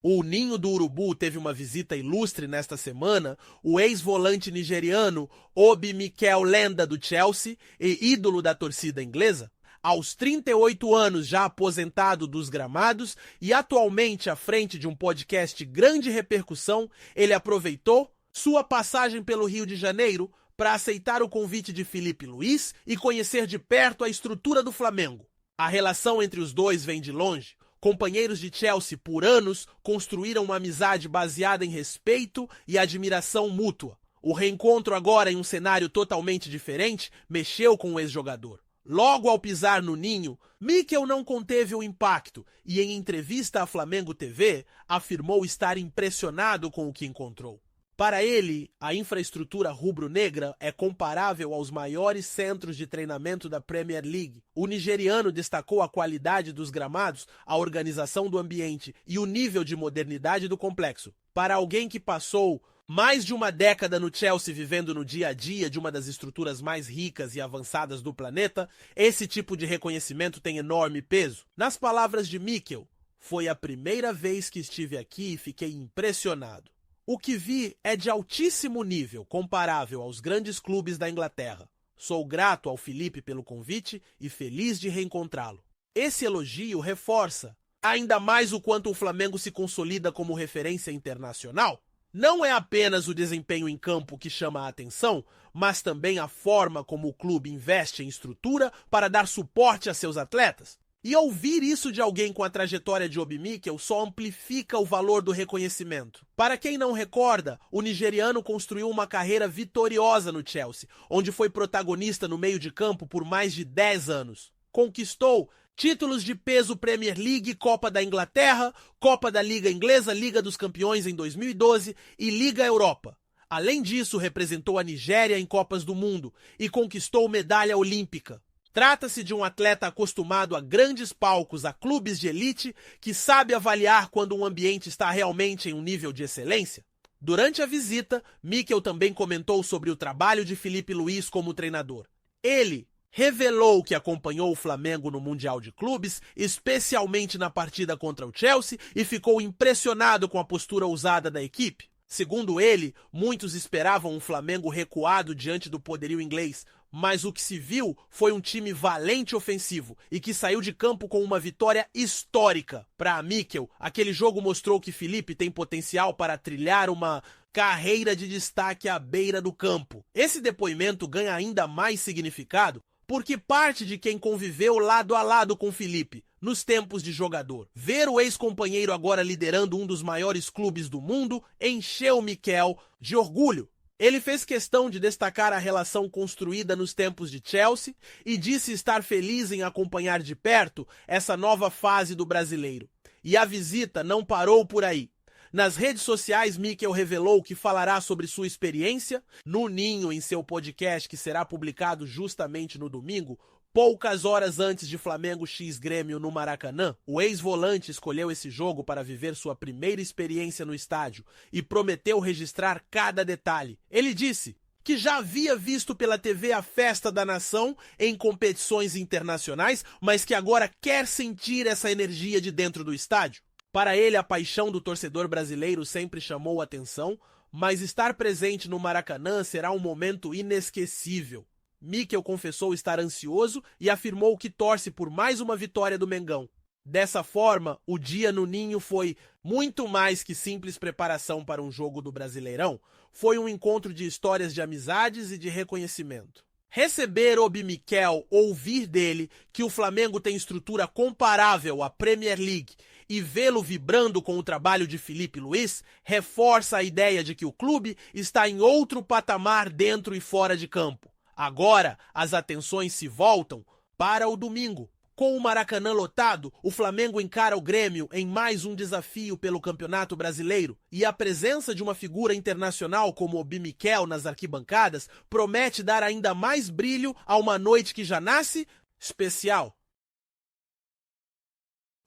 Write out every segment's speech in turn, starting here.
O Ninho do Urubu teve uma visita ilustre nesta semana, o ex-volante nigeriano Obi Mikel Lenda do Chelsea e ídolo da torcida inglesa. Aos 38 anos já aposentado dos gramados e atualmente à frente de um podcast de grande repercussão, ele aproveitou sua passagem pelo Rio de Janeiro para aceitar o convite de Filipe Luís e conhecer de perto a estrutura do Flamengo. A relação entre os dois vem de longe. Companheiros de Chelsea por anos construíram uma amizade baseada em respeito e admiração mútua. O reencontro agora em um cenário totalmente diferente mexeu com o ex-jogador. Logo ao pisar no Ninho, Mikel não conteve o impacto e em entrevista à Flamengo TV afirmou estar impressionado com o que encontrou. Para ele, a infraestrutura rubro-negra é comparável aos maiores centros de treinamento da Premier League. O nigeriano destacou a qualidade dos gramados, a organização do ambiente e o nível de modernidade do complexo. Para alguém que passou mais de uma década no Chelsea vivendo no dia a dia de uma das estruturas mais ricas e avançadas do planeta, esse tipo de reconhecimento tem enorme peso. Nas palavras de Mikel, foi a primeira vez que estive aqui e fiquei impressionado. O que vi é de altíssimo nível, comparável aos grandes clubes da Inglaterra. Sou grato ao Filipe pelo convite e feliz de reencontrá-lo. Esse elogio reforça ainda mais o quanto o Flamengo se consolida como referência internacional. Não é apenas o desempenho em campo que chama a atenção, mas também a forma como o clube investe em estrutura para dar suporte a seus atletas. E ouvir isso de alguém com a trajetória de Obi Mikel só amplifica o valor do reconhecimento. Para quem não recorda, o nigeriano construiu uma carreira vitoriosa no Chelsea, onde foi protagonista no meio de campo por mais de 10 anos. Conquistou títulos de peso Premier League, Copa da Inglaterra, Copa da Liga Inglesa, Liga dos Campeões em 2012 e Liga Europa. Além disso, representou a Nigéria em Copas do Mundo e conquistou medalha olímpica. Trata-se de um atleta acostumado a grandes palcos, a clubes de elite, que sabe avaliar quando um ambiente está realmente em um nível de excelência. Durante a visita, Mikel também comentou sobre o trabalho de Filipe Luís como treinador. Ele revelou que acompanhou o Flamengo no Mundial de Clubes, especialmente na partida contra o Chelsea, e ficou impressionado com a postura ousada da equipe. Segundo ele, muitos esperavam um Flamengo recuado diante do poderio inglês, mas o que se viu foi um time valente ofensivo e que saiu de campo com uma vitória histórica. Para Mikel, aquele jogo mostrou que Filipe tem potencial para trilhar uma carreira de destaque à beira do campo. Esse depoimento ganha ainda mais significado porque parte de quem conviveu lado a lado com Filipe nos tempos de jogador. Ver o ex-companheiro agora liderando um dos maiores clubes do mundo encheu Mikel de orgulho. Ele fez questão de destacar a relação construída nos tempos de Chelsea e disse estar feliz em acompanhar de perto essa nova fase do brasileiro. E a visita não parou por aí. Nas redes sociais, Mikel revelou que falará sobre sua experiência no Ninho em seu podcast, que será publicado justamente no domingo, poucas horas antes de Flamengo x Grêmio no Maracanã. O ex-volante escolheu esse jogo para viver sua primeira experiência no estádio e prometeu registrar cada detalhe. Ele disse que já havia visto pela TV a festa da nação em competições internacionais, mas que agora quer sentir essa energia de dentro do estádio. Para ele, a paixão do torcedor brasileiro sempre chamou atenção, mas estar presente no Maracanã será um momento inesquecível. Mikel confessou estar ansioso e afirmou que torce por mais uma vitória do Mengão. Dessa forma, o dia no Ninho foi muito mais que simples preparação para um jogo do Brasileirão. Foi um encontro de histórias de amizades e de reconhecimento. Receber Obi Mikel, ouvir dele que o Flamengo tem estrutura comparável à Premier League e vê-lo vibrando com o trabalho de Filipe Luís reforça a ideia de que o clube está em outro patamar dentro e fora de campo. Agora, as atenções se voltam para o domingo. Com o Maracanã lotado, o Flamengo encara o Grêmio em mais um desafio pelo Campeonato Brasileiro. E a presença de uma figura internacional como Obi Mikel nas arquibancadas promete dar ainda mais brilho a uma noite que já nasce especial.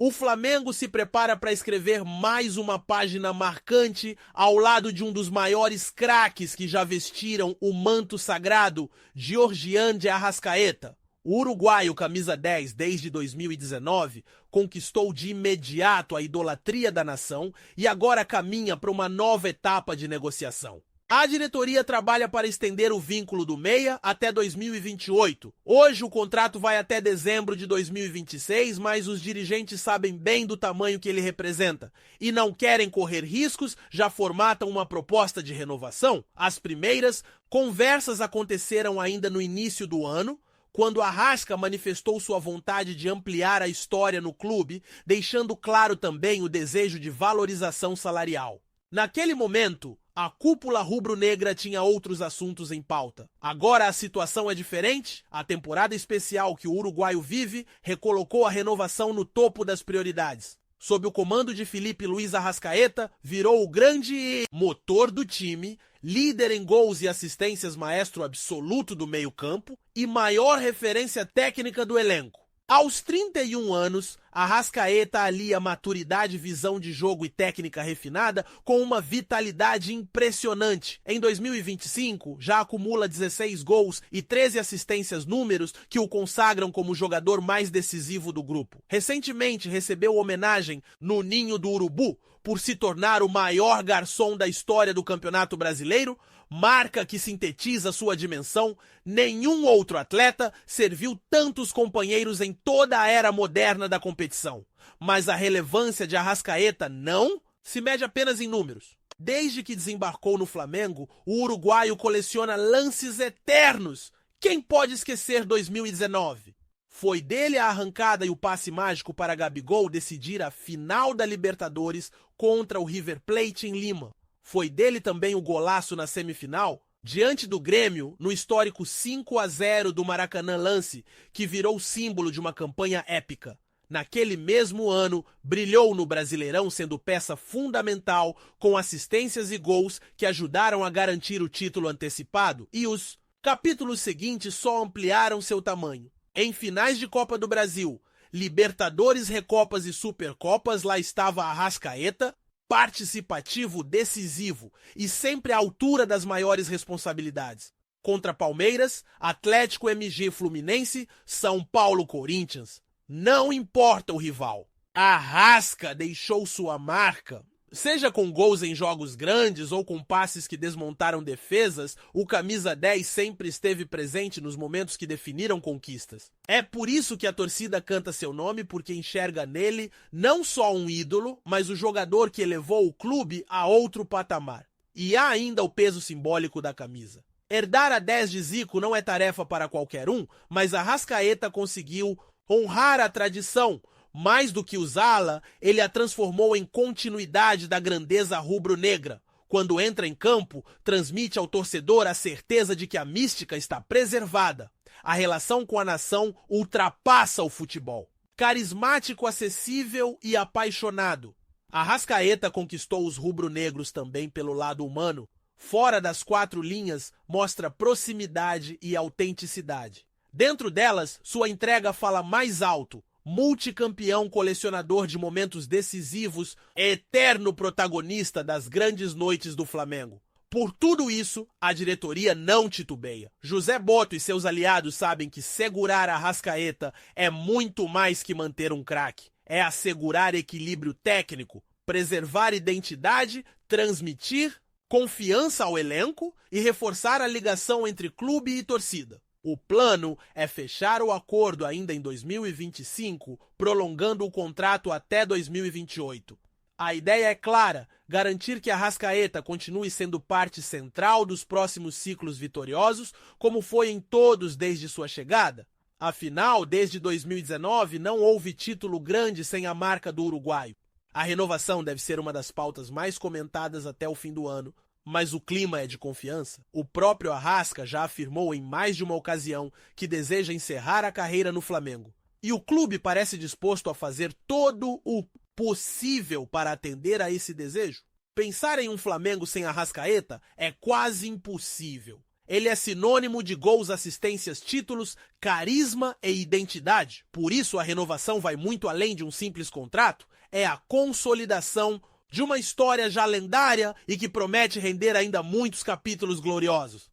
O Flamengo se prepara para escrever mais uma página marcante ao lado de um dos maiores craques que já vestiram o manto sagrado, Georgian de Arrascaeta. O uruguaio camisa 10 desde 2019 conquistou de imediato a idolatria da nação e agora caminha para uma nova etapa de negociação. A diretoria trabalha para estender o vínculo do meia até 2028. Hoje o contrato vai até dezembro de 2026, mas os dirigentes sabem bem do tamanho que ele representa e não querem correr riscos, já formatam uma proposta de renovação. As primeiras conversas aconteceram ainda no início do ano, quando Arrasca manifestou sua vontade de ampliar a história no clube, deixando claro também o desejo de valorização salarial. Naquele momento, a cúpula rubro-negra tinha outros assuntos em pauta. Agora a situação é diferente. A temporada especial que o uruguaio vive recolocou a renovação no topo das prioridades. Sob o comando de Felipe Luiz Arrascaeta, virou o grande motor do time, líder em gols e assistências, maestro absoluto do meio-campo e maior referência técnica do elenco. Aos 31 anos, Arrascaeta alia maturidade, visão de jogo e técnica refinada com uma vitalidade impressionante. Em 2025, já acumula 16 gols e 13 assistências, números que o consagram como o jogador mais decisivo do grupo. Recentemente recebeu homenagem no Ninho do Urubu por se tornar o maior garçom da história do Campeonato Brasileiro, marca que sintetiza sua dimensão. Nenhum outro atleta serviu tantos companheiros em toda a era moderna da competição. Mas a relevância de Arrascaeta não se mede apenas em números. Desde que desembarcou no Flamengo, o uruguaio coleciona lances eternos. Quem pode esquecer 2019? Foi dele a arrancada e o passe mágico para Gabigol decidir a final da Libertadores contra o River Plate em Lima. Foi dele também o golaço na semifinal, diante do Grêmio, no histórico 5-0 do Maracanã, lance que virou símbolo de uma campanha épica. Naquele mesmo ano, brilhou no Brasileirão, sendo peça fundamental com assistências e gols que ajudaram a garantir o título antecipado, e os capítulos seguintes só ampliaram seu tamanho. Em finais de Copa do Brasil, Libertadores, Recopas e Supercopas, lá estava Arrascaeta, participativo, decisivo e sempre à altura das maiores responsabilidades. Contra Palmeiras, Atlético, MG, Fluminense, São Paulo, Corinthians. Não importa o rival. Arrasca deixou sua marca. Seja com gols em jogos grandes ou com passes que desmontaram defesas, o camisa 10 sempre esteve presente nos momentos que definiram conquistas. É por isso que a torcida canta seu nome, porque enxerga nele não só um ídolo, mas o jogador que elevou o clube a outro patamar. E há ainda o peso simbólico da camisa. Herdar a 10 de Zico não é tarefa para qualquer um, mas Arrascaeta conseguiu honrar a tradição. Mais do que usá-la, ele a transformou em continuidade da grandeza rubro-negra. Quando entra em campo, transmite ao torcedor a certeza de que a mística está preservada. A relação com a nação ultrapassa o futebol. Carismático, acessível e apaixonado. Arrascaeta conquistou os rubro-negros também pelo lado humano. Fora das quatro linhas, mostra proximidade e autenticidade. Dentro delas, sua entrega fala mais alto. Multicampeão, colecionador de momentos decisivos, eterno protagonista das grandes noites do Flamengo. Por tudo isso, a diretoria não titubeia. José Botto e seus aliados sabem que segurar Arrascaeta é muito mais que manter um craque. É assegurar equilíbrio técnico, preservar identidade, transmitir confiança ao elenco e reforçar a ligação entre clube e torcida. O plano é fechar o acordo ainda em 2025, prolongando o contrato até 2028. A ideia é clara, garantir que Arrascaeta continue sendo parte central dos próximos ciclos vitoriosos, como foi em todos desde sua chegada. Afinal, desde 2019, não houve título grande sem a marca do uruguaio. A renovação deve ser uma das pautas mais comentadas até o fim do ano, mas o clima é de confiança. O próprio Arrasca já afirmou em mais de uma ocasião que deseja encerrar a carreira no Flamengo. E o clube parece disposto a fazer todo o possível para atender a esse desejo. Pensar em um Flamengo sem Arrascaeta é quase impossível. Ele é sinônimo de gols, assistências, títulos, carisma e identidade. Por isso a renovação vai muito além de um simples contrato. É a consolidação de uma história já lendária e que promete render ainda muitos capítulos gloriosos.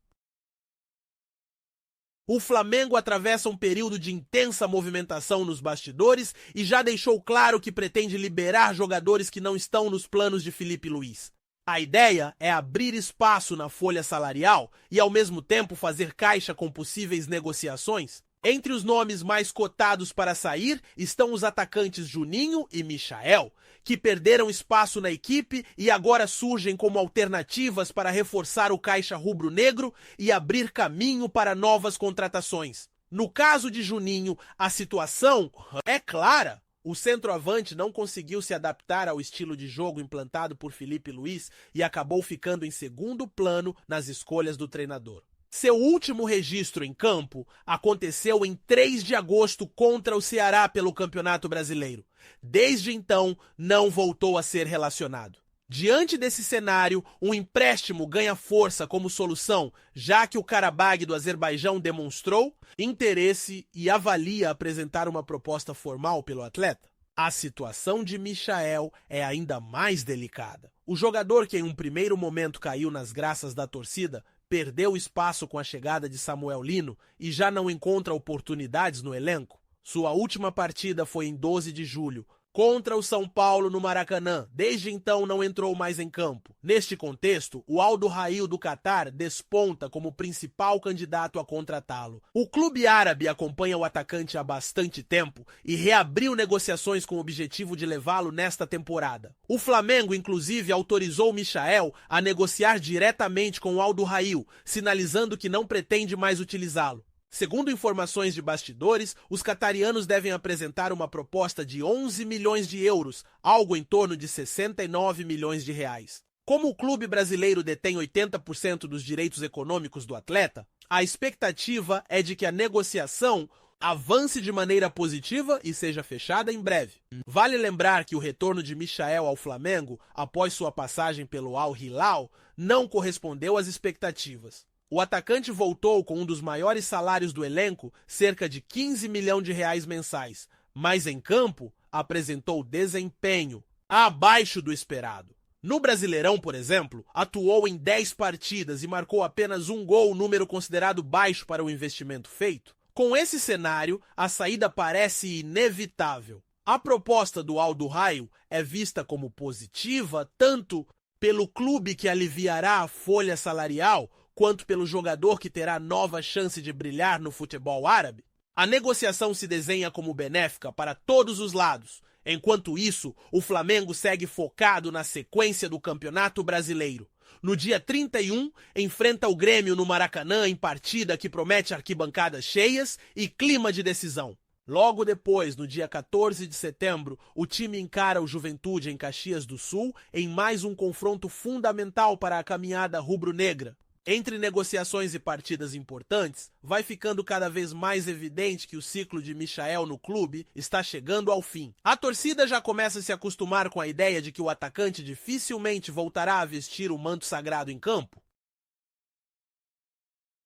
O Flamengo atravessa um período de intensa movimentação nos bastidores e já deixou claro que pretende liberar jogadores que não estão nos planos de Felipe Luiz. A ideia é abrir espaço na folha salarial e, ao mesmo tempo, fazer caixa com possíveis negociações. Entre os nomes mais cotados para sair estão os atacantes Juninho e Michael, que perderam espaço na equipe e agora surgem como alternativas para reforçar o caixa rubro-negro e abrir caminho para novas contratações. No caso de Juninho, a situação é clara. O centroavante não conseguiu se adaptar ao estilo de jogo implantado por Felipe Luiz e acabou ficando em segundo plano nas escolhas do treinador. Seu último registro em campo aconteceu em 3 de agosto contra o Ceará pelo Campeonato Brasileiro. Desde então, não voltou a ser relacionado. Diante desse cenário, um empréstimo ganha força como solução, já que o Karabag do Azerbaijão demonstrou interesse e avalia apresentar uma proposta formal pelo atleta. A situação de Michael é ainda mais delicada. O jogador, que em um primeiro momento caiu nas graças da torcida, perdeu espaço com a chegada de Samuel Lino e já não encontra oportunidades no elenco. Sua última partida foi em 12 de julho, contra o São Paulo no Maracanã. Desde então não entrou mais em campo. Neste contexto, o Al Duhail do Catar desponta como principal candidato a contratá-lo. O clube árabe acompanha o atacante há bastante tempo e reabriu negociações com o objetivo de levá-lo nesta temporada. O Flamengo, inclusive, autorizou Michael a negociar diretamente com o Al Duhail, sinalizando que não pretende mais utilizá-lo. Segundo informações de bastidores, os catarianos devem apresentar uma proposta de 11 milhões de euros, algo em torno de 69 milhões de reais. Como o clube brasileiro detém 80% dos direitos econômicos do atleta, a expectativa é de que a negociação avance de maneira positiva e seja fechada em breve. Vale lembrar que o retorno de Michael ao Flamengo, após sua passagem pelo Al Hilal, não correspondeu às expectativas. O atacante voltou com um dos maiores salários do elenco, cerca de 15 milhões de reais mensais, mas em campo apresentou desempenho abaixo do esperado. No Brasileirão, por exemplo, atuou em 10 partidas e marcou apenas um gol, número considerado baixo para o investimento feito. Com esse cenário, a saída parece inevitável. A proposta do Al Duhail é vista como positiva tanto pelo clube, que aliviará a folha salarial, quanto pelo jogador, que terá nova chance de brilhar no futebol árabe. A negociação se desenha como benéfica para todos os lados. Enquanto isso, o Flamengo segue focado na sequência do Campeonato Brasileiro. No dia 31, enfrenta o Grêmio no Maracanã em partida que promete arquibancadas cheias e clima de decisão. Logo depois, no dia 14 de setembro, o time encara o Juventude em Caxias do Sul em mais um confronto fundamental para a caminhada rubro-negra. Entre negociações e partidas importantes, vai ficando cada vez mais evidente que o ciclo de Michael no clube está chegando ao fim. A torcida já começa a se acostumar com a ideia de que o atacante dificilmente voltará a vestir o manto sagrado em campo.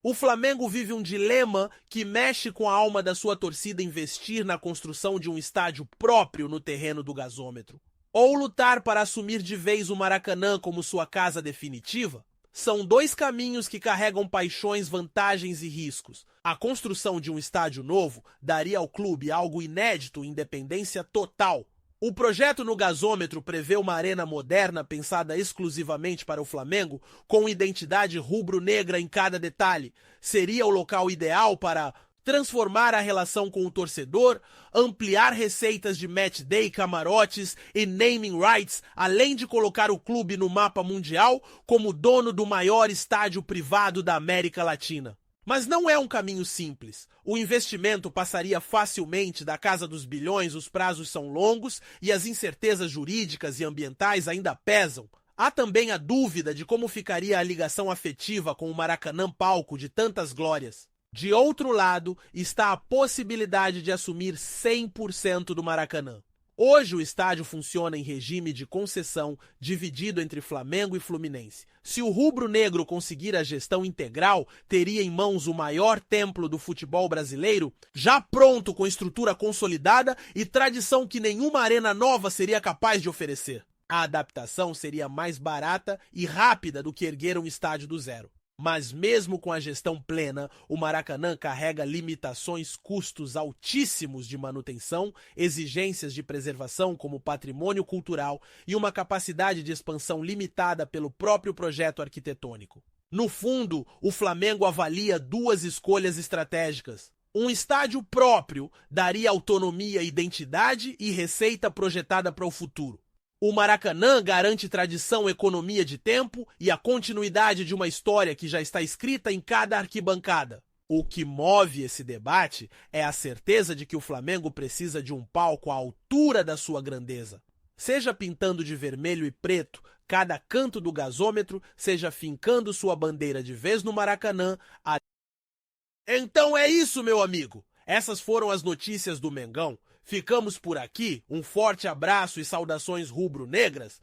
O Flamengo vive um dilema que mexe com a alma da sua torcida: investir na construção de um estádio próprio no terreno do gasômetro, ou lutar para assumir de vez o Maracanã como sua casa definitiva. São 2 caminhos que carregam paixões, vantagens e riscos. A construção de um estádio novo daria ao clube algo inédito, independência total. O projeto no gasômetro prevê uma arena moderna pensada exclusivamente para o Flamengo, com identidade rubro-negra em cada detalhe. Seria o local ideal para transformar a relação com o torcedor, ampliar receitas de match day, camarotes e naming rights, além de colocar o clube no mapa mundial como dono do maior estádio privado da América Latina. Mas não é um caminho simples. O investimento passaria facilmente da casa dos bilhões, os prazos são longos e as incertezas jurídicas e ambientais ainda pesam. Há também a dúvida de como ficaria a ligação afetiva com o Maracanã, palco de tantas glórias. De outro lado, está a possibilidade de assumir 100% do Maracanã. Hoje o estádio funciona em regime de concessão, dividido entre Flamengo e Fluminense. Se o rubro-negro conseguir a gestão integral, teria em mãos o maior templo do futebol brasileiro, já pronto, com estrutura consolidada e tradição que nenhuma arena nova seria capaz de oferecer. A adaptação seria mais barata e rápida do que erguer um estádio do zero. Mas mesmo com a gestão plena, o Maracanã carrega limitações, custos altíssimos de manutenção, exigências de preservação como patrimônio cultural e uma capacidade de expansão limitada pelo próprio projeto arquitetônico. No fundo, o Flamengo avalia duas escolhas estratégicas. Um estádio próprio daria autonomia, identidade e receita projetada para o futuro. O Maracanã garante tradição, economia de tempo e a continuidade de uma história que já está escrita em cada arquibancada. O que move esse debate é a certeza de que o Flamengo precisa de um palco à altura da sua grandeza. Seja pintando de vermelho e preto cada canto do gasômetro, seja fincando sua bandeira de vez no Maracanã. Então é isso, meu amigo! Essas foram as notícias do Mengão. Ficamos por aqui, um forte abraço e saudações rubro-negras.